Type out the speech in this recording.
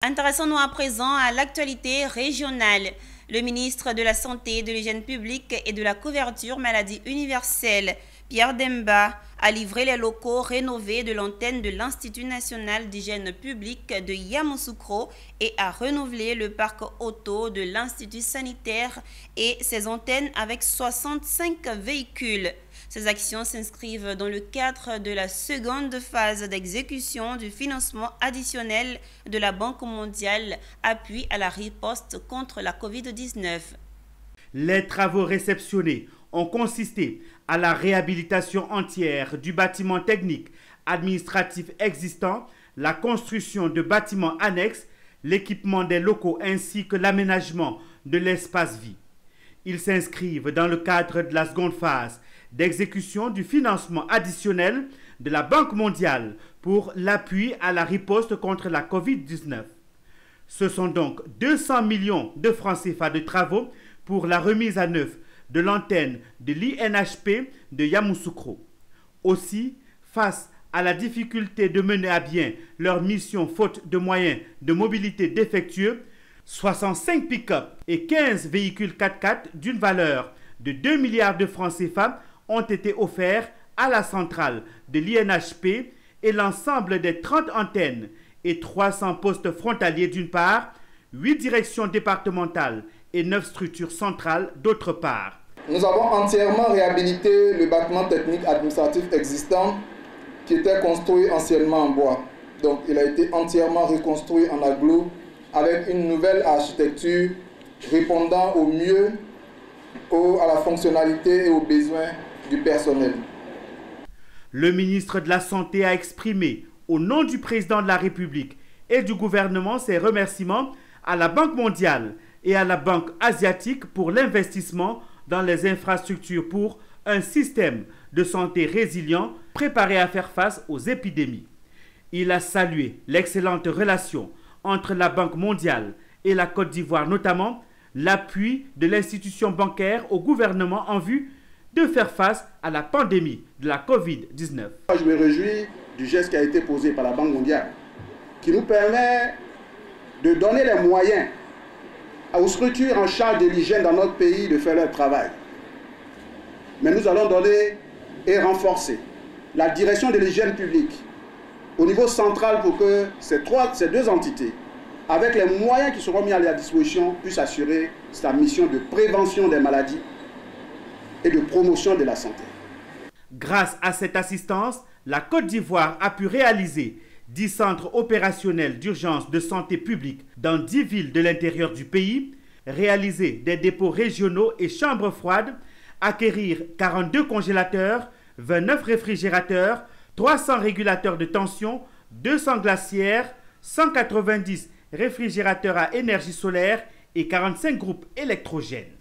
Intéressons-nous à présent à l'actualité régionale. Le ministre de la Santé, de l'Hygiène publique et de la couverture maladie universelle, Pierre Demba, a livré les locaux rénovés de l'antenne de l'Institut national d'hygiène publique de Yamoussoukro et a renouvelé le parc auto de l'Institut sanitaire et ses antennes avec 65 véhicules. Ces actions s'inscrivent dans le cadre de la seconde phase d'exécution du financement additionnel de la Banque mondiale, appui à la riposte contre la COVID-19. Les travaux réceptionnés ont consisté à la réhabilitation entière du bâtiment technique administratif existant, la construction de bâtiments annexes, l'équipement des locaux ainsi que l'aménagement de l'espace vie. Ils s'inscrivent dans le cadre de la seconde phase d'exécution du financement additionnel de la Banque mondiale pour l'appui à la riposte contre la COVID-19. Ce sont donc 200 millions de francs CFA de travaux pour la remise à neuf de l'antenne de l'INHP de Yamoussoukro. Aussi, face à la difficulté de mener à bien leur mission faute de moyens de mobilité défectueux, 65 pick-up et 15 véhicules 4x4 d'une valeur de 2 milliards de francs CFA ont été offerts à la centrale de l'INHP et l'ensemble des 30 antennes et 300 postes frontaliers d'une part, 8 directions départementales et 9 structures centrales d'autre part. Nous avons entièrement réhabilité le bâtiment technique administratif existant qui était construit anciennement en bois. Donc il a été entièrement reconstruit en aggloméré avec une nouvelle architecture répondant au mieux à la fonctionnalité et aux besoins du personnel. Le ministre de la Santé a exprimé, au nom du président de la République et du gouvernement, ses remerciements à la Banque mondiale et à la Banque asiatique pour l'investissement dans les infrastructures pour un système de santé résilient préparé à faire face aux épidémies. Il a salué l'excellente relation entre la Banque mondiale et la Côte d'Ivoire, notamment l'appui de l'institution bancaire au gouvernement en vue de faire face à la pandémie de la COVID-19. Je me réjouis du geste qui a été posé par la Banque mondiale, qui nous permet de donner les moyens aux structures en charge de l'hygiène dans notre pays de faire leur travail. Mais nous allons donner et renforcer la direction de l'hygiène publique au niveau central pour que ces deux entités, avec les moyens qui seront mis à leur disposition, puissent assurer sa mission de prévention des maladies et de promotion de la santé. Grâce à cette assistance, la Côte d'Ivoire a pu réaliser 10 centres opérationnels d'urgence de santé publique dans 10 villes de l'intérieur du pays, réaliser des dépôts régionaux et chambres froides, acquérir 42 congélateurs, 29 réfrigérateurs, 300 régulateurs de tension, 200 glacières, 190 réfrigérateurs à énergie solaire et 45 groupes électrogènes.